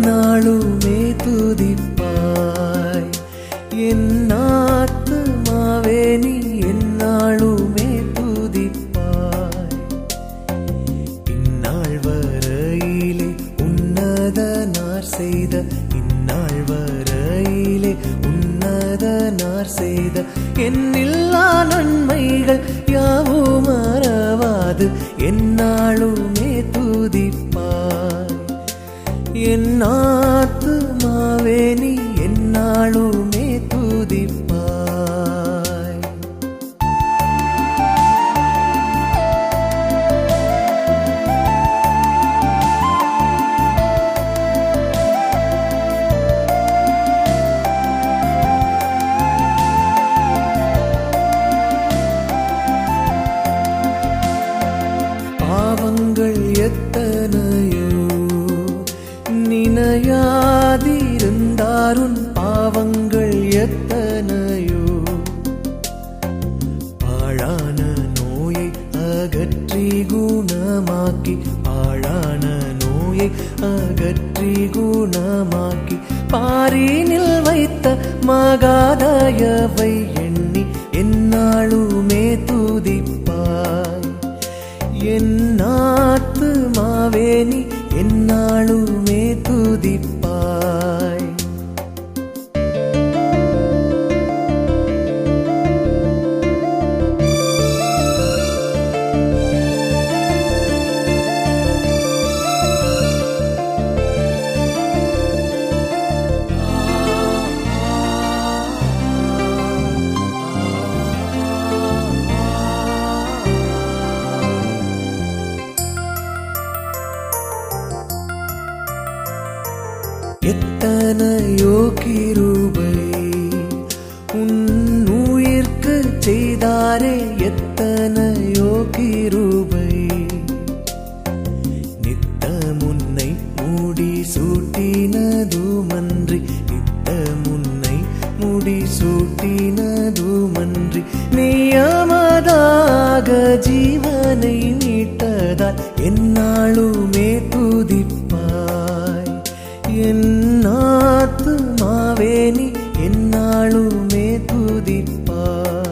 என்னாலுமே துதிப்பாய். என் ஆத்துமாவே நீ என்னாலுமே துதிப்பாய். இந்நாள் வரையிலே உன்னதனார் செய்த, இந்நாள் வரையிலே உன்னதனார் செய்த என்னில்லா நன்மைகள் யாவும் மறவாது என்னாலுமே துதிப்பாய். என் ஆத்துமாவே நீ என்னாலுமே துதிப்பாய். பாவங்கள் எத்தனையோ நினையாதிருந்தாருன் பாவங்கள் எத்தனையோ. பாழான நோயை அகற்றி குணமாக்கி, பாழான நோயை அகற்றி குணமாக்கி பாரினில் வைத்த மகாதயவை எண்ணி என்னாலுமே துதிப்பாய். என் ஆத்துமாவே நீ என்னாலுமே துதிப்பாய். எத்தனையோ கிருபை உன் உயிர்க்கு செய்தாரே, எத்தனையோ கிருபை. நித்தமுன்னை மூடி சூட்டினதுமன்றி, நித்தமுன்னை மூடி சூட்டினதுமன்றி நியமதாக ஜீவனை மீட்டதால் என்னாலுமே துதிப்பாய். என் ஆத்துமாவே நீ என்னாலுமே துதிப்பாய்.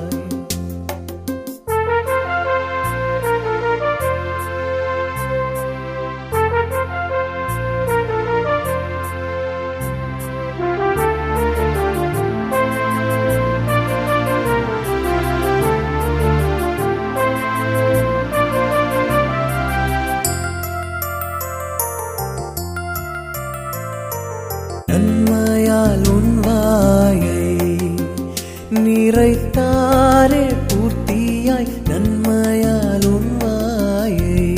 நன்மையால் உன் வாயை நிறைத்தாரே பூர்த்தியாய், நன்மையால் உன் வாயை.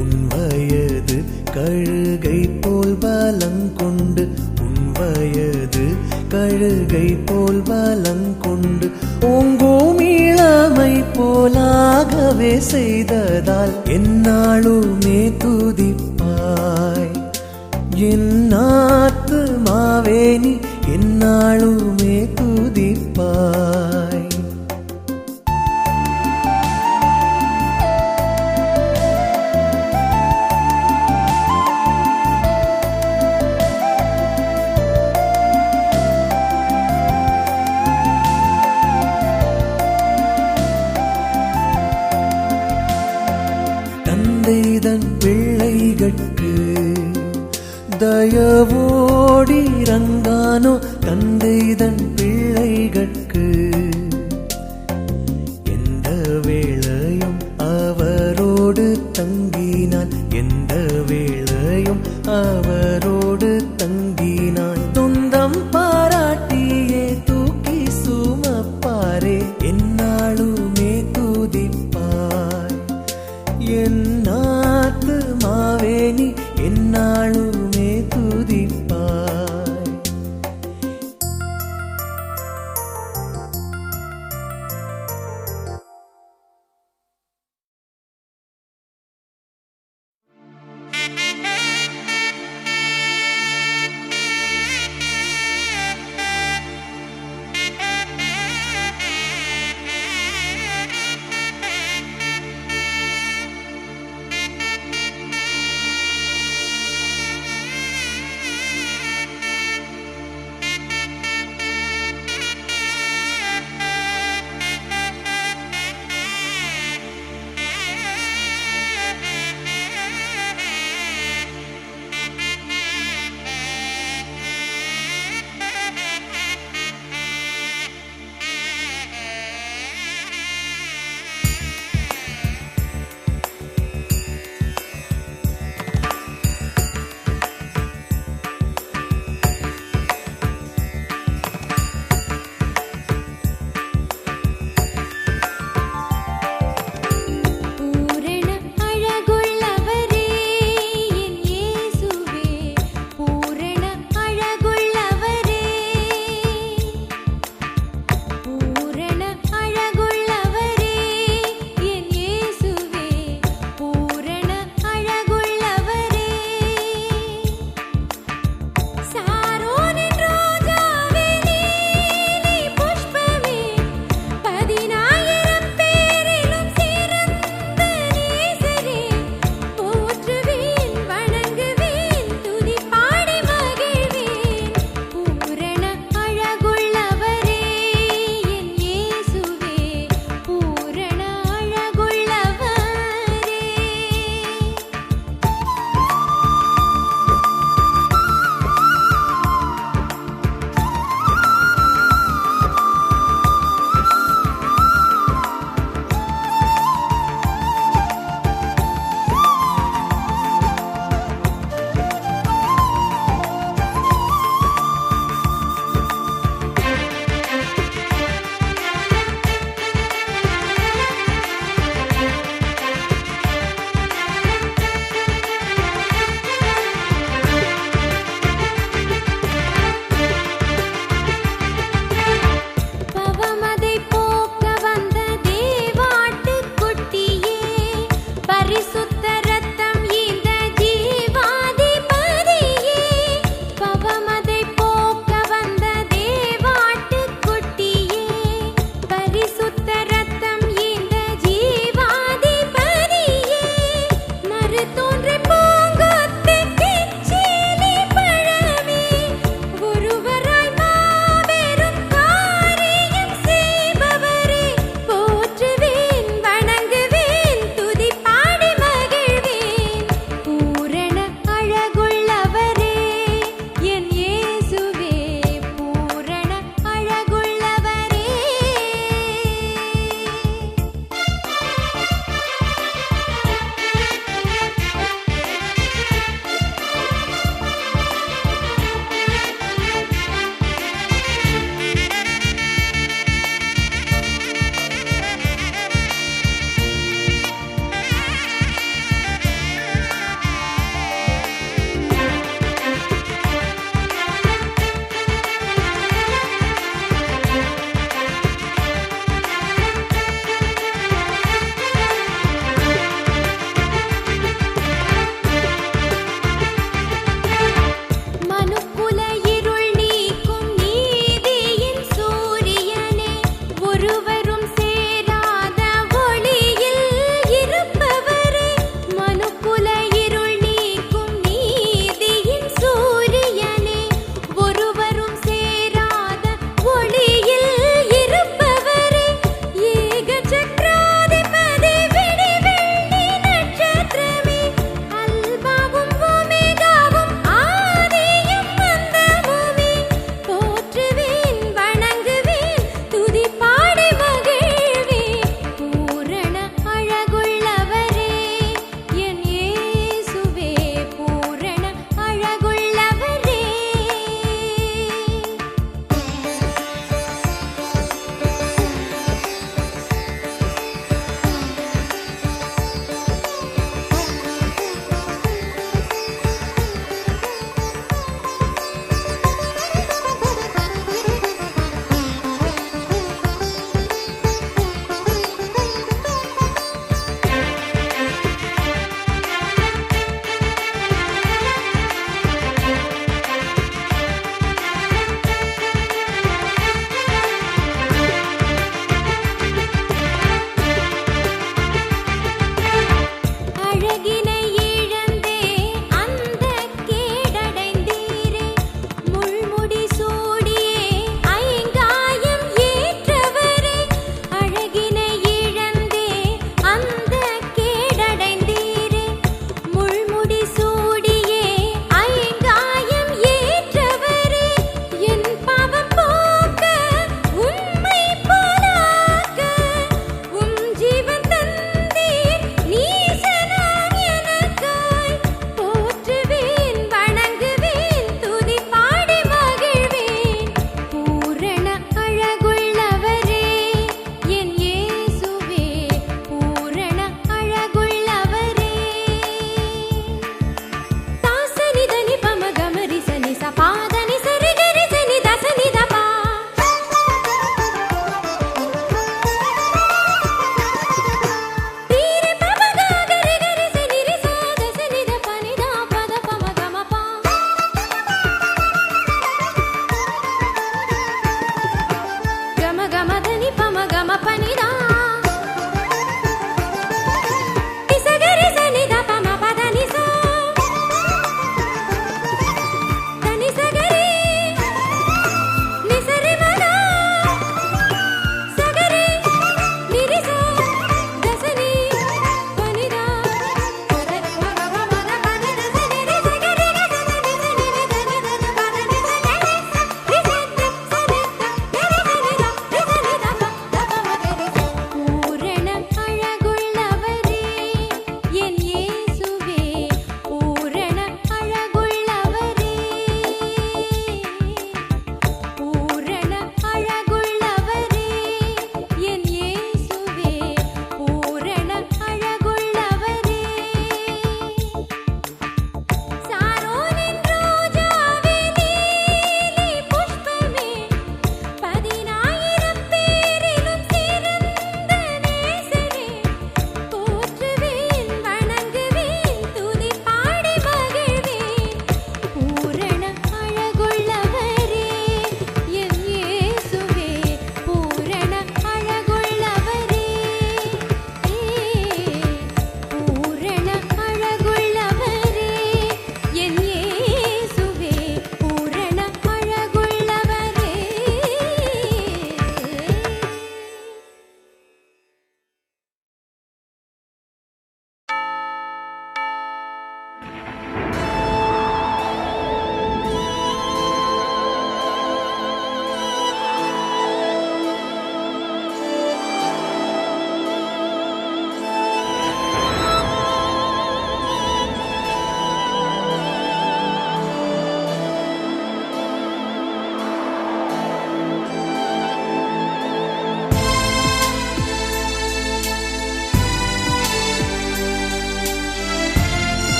உன் வயது கழுகை போல் பலங்கொண்டு, உன் வயது கழுகை போல் பலங்கொண்டு ஓங்கும் இளமை போலாகவே செய்ததால் என்னாலுமே துதிப்பாய். என் ஆத்துமாவே நீ என்னாலுமே துதிப்பாய். தந்தைதன் பிள்ளைகட்கு தயவோடிரங்கானோ, தந்தைதன் பிள்ளைகட்கு எந்த வேளையும் அவரோடு தங்கினான், எந்த வேளையும் அவரோடு தங்கினான். துந்தம் பாராட்டியே தூக்கி சுமப்பாரே என்னாலுமே துதிப்பாய். என் ஆத்துமாவே நீ என்னாலுமே துதிப்பாய்.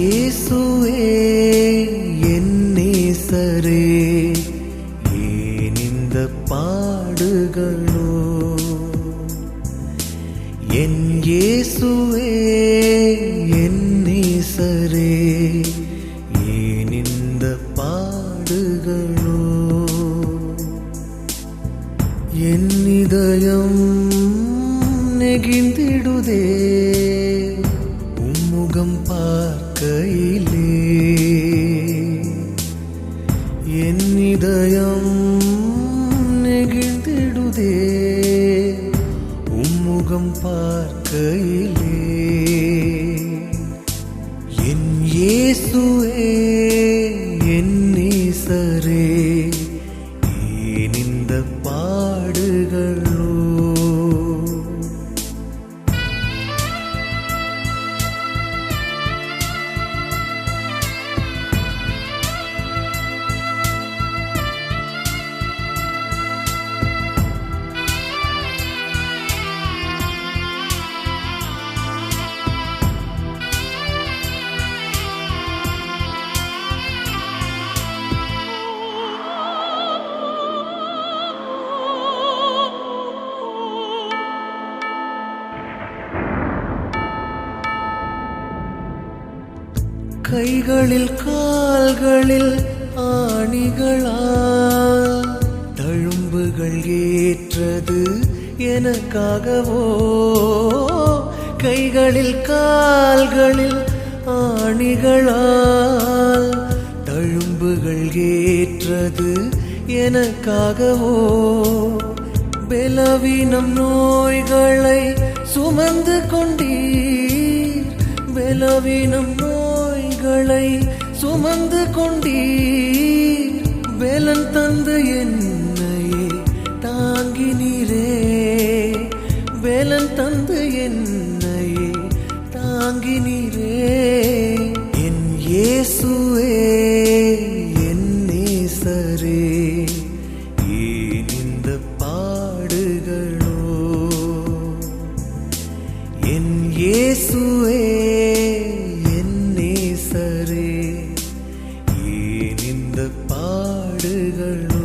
இயேசுவே என் நேசரே, ஏன் இந்த பாடுகளோ? என் இயேசுவே என் நேசரே, ஏன் இந்த பாடுகளோ? என் இதயம் நெகிழ்ந்திடுதே உம்முகம் பார்க்கையிலே. என் இதயம் நெகிழ்ந்திடுதே உம்முகம் பார்க்கையிலே. என் இயேசுவே என் நேசரே, ஏன் இந்த பாடுகளோ? கைகளில் கால்களில் ஆணிகளால் தழும்புகள் ஏற்றது எனக்காகவோ? கைகளில் கால்களில் ஆணிகளால் தழும்புகள் ஏற்றது எனக்காகவோ? பலவீனம் நோய்களை சுமந்து கொண்டீர், பலவீனம் நோய்களை சுமந்து கொண்டீர். பலன் தந்து என்னையே தாங்கினீரே, பலன் தந்து என்னையே தாங்கினீரே. என் இயேசுவே என் நேசரே, ஏன் இந்த பாடுகளோ? என் இயேசுவே என் நேசரே, ஏன் இந்த பாடுகளோ?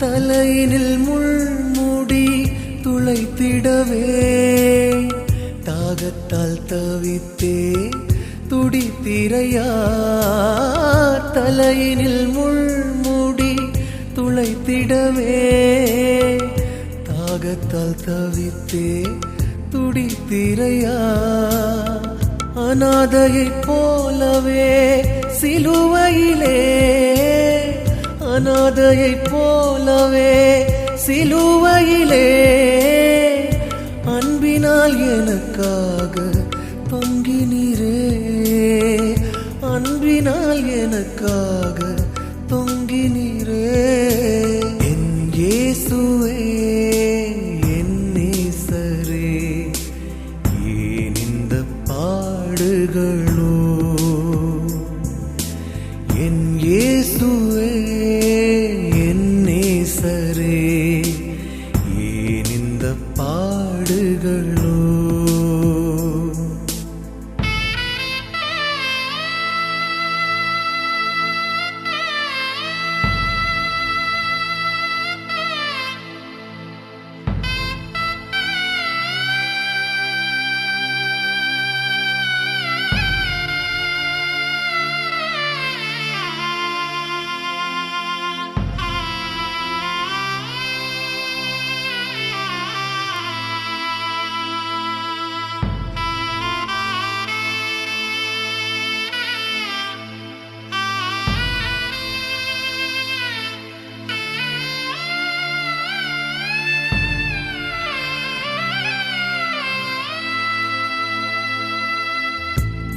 தலையினில் முள்முடி துளைத்திடவே தாகத்தால் தவித்தே துடித்திரையா. தலையினில் முள்முடி துளைத்திடவே தாகத்தால் தவித்தே துடித்திரையா. அநாதையைப் போலவே சிலுவையிலே, அநாதையைப் போலவே சிலுவையிலே அன்பினால் எனக்காக தொங்கினீரே, அன்பினால் எனக்காக தொங்கினீரே. என் இயேசுவே என் நேசரே, ஏன் இந்த பாடுகளோ? என் இயேசுவே என் நேசரே, ஏன் இந்த பாடுகளோ?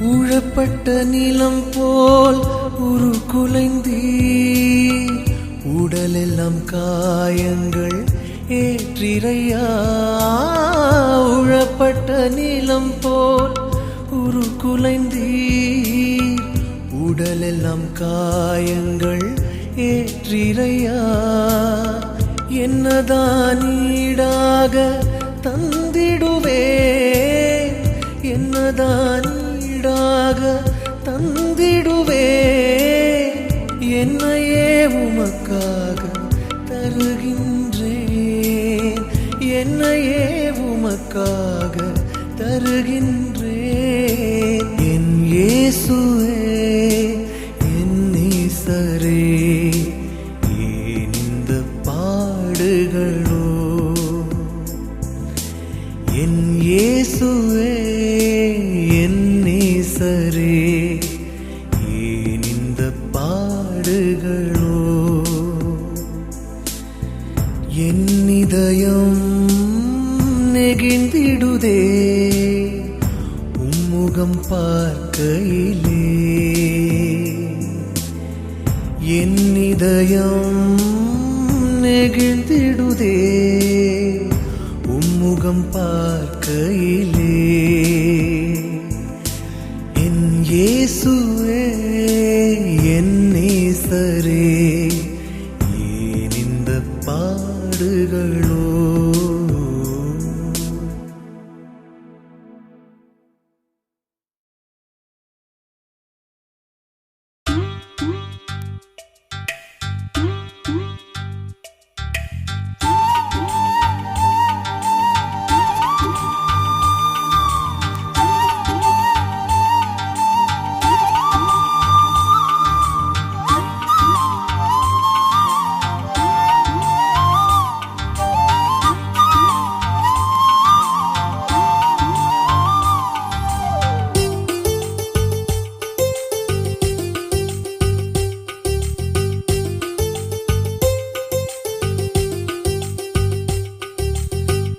உழப்பட்ட நிலம் போல் உருக்குலைந்தீர், உடலெல்லாம் காயங்கள் ஏற்றிரையா. உழப்பட்ட நிலம் போல் உருக்குலைந்தீர், உடலெல்லாம் காயங்கள் ஏற்றிரையா. என்னதான் ஈடாக தந்திடுவே, என்னதான் ஈடாக தந்திடுவே, என்னையே உமக்காக தருகின்றேன், என்னையே உமக்காக தருகின்றேன். என் இயேசுவே, என் நேசரே, ஏன் இந்த பாடுகளோ? என் இயேசுவே, என் நேசரே, ஏன் இந்த பாடுகளோ? என் இதயம் நெகிழ்ந்திடுதே உம்முகம் பார்க்கையிலே, என் இதயம் நெகிழ்ந்திடுதே உம்முகம் பார்க்கையிலே. என் இயேசுவே, என் நேசரே, ஏன் இந்த பாடுகளோ?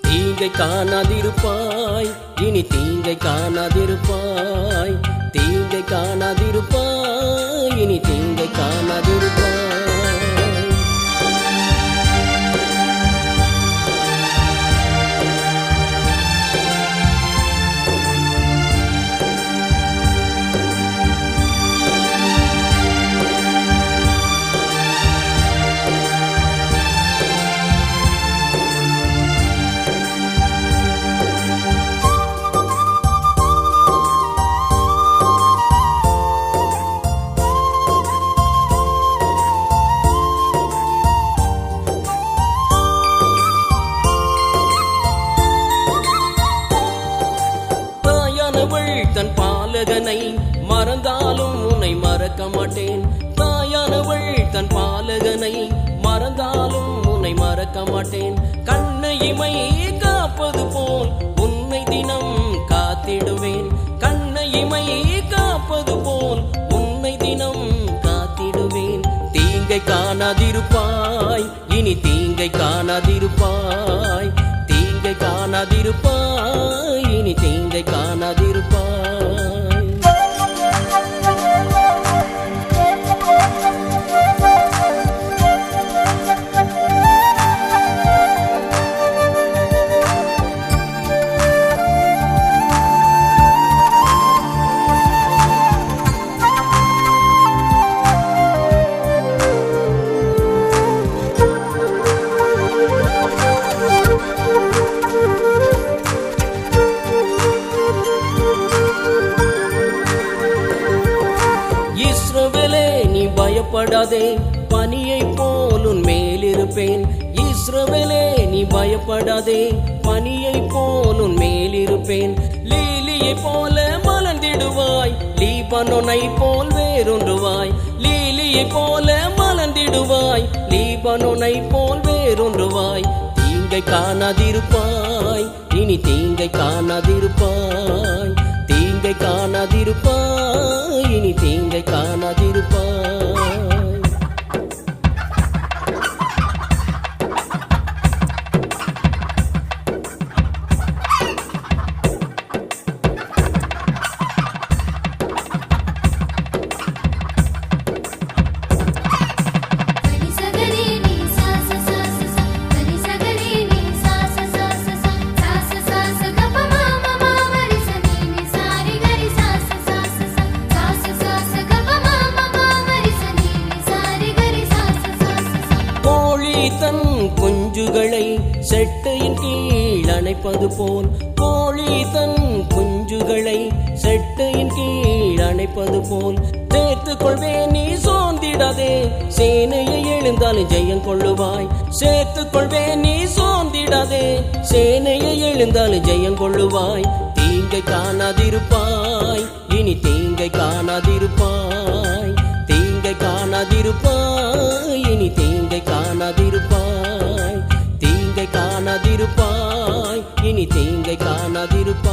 தீங்கை காணாதிருப்பாய், இனி தீங்கை காணாதிருப்பாய், தீங்கை காணாதிருப்பாய், இனி தீங்கை காணாதிருப்பாய். தன் பாலகனை மறந்தாலும் உன்னை மறக்க மாட்டேன், தாயானவள் தன் பாலகனை மறந்தாலும் உன்னை மறக்க மாட்டேன். கண்ணை இமை காப்பது போல் உன்னை தினம் காத்திடுவேன், கண்ணை இமை காப்பது போல் உன்னை தினம் காத்திடுவேன். தீங்கை காணாதிருப்பாய், இனி தீங்கை காணாதிருப்பாய், தீங்கை காணாதிருப்பாய், இனி தீங்கை காணாதிருப்பாய். இஸ்ரவேலே நீ பயப்படாதே, பனியை போல் உன் மேலிருப்பேன். இஸ்ரவேலே நீ பயப்படாதே, பனியை போல் உன் மேலிருப்பேன். லீலியை போல மலர்ந்திடுவாய், லீபனோனை போல் வேறொன்றுவாய். லீலியை போல மலர்ந்திடுவாய், லீபனோனை போல் வேறொன்றுவாய். தீங்கை காணாதிருப்பாய், இனி தீங்கை காணாதிருப்பாய், தீங்கை காணாதிருப்பாய், இனி தீங்கை காணாதிருப்பாய். அணைப்பது போல், கோழி தன் குஞ்சுகளை செட்டையின் கீழ் அணைப்பது போல் சேர்த்துக் கொள்வேன், நீ சோர்ந்திடாதே. சேனையை எழுந்தாலும் ஜெயம் கொள்ளுவாய். சேர்த்துக் கொள்வேன், நீ சோர்ந்திடாதே. சேனையை எழுந்தாலும் ஜெயம் கொள்ளுவாய். தீங்கை காணாதிருப்பாய், இனி தீங்கை காணாதிருப்பாய். தீங்கை காணாதிருப்பாய், இனி தீங்கை காணாதிருப்பாய். தீங்கை காணாதிருப்பாய், இனி தீங்கை காணாதிருப்பாய்.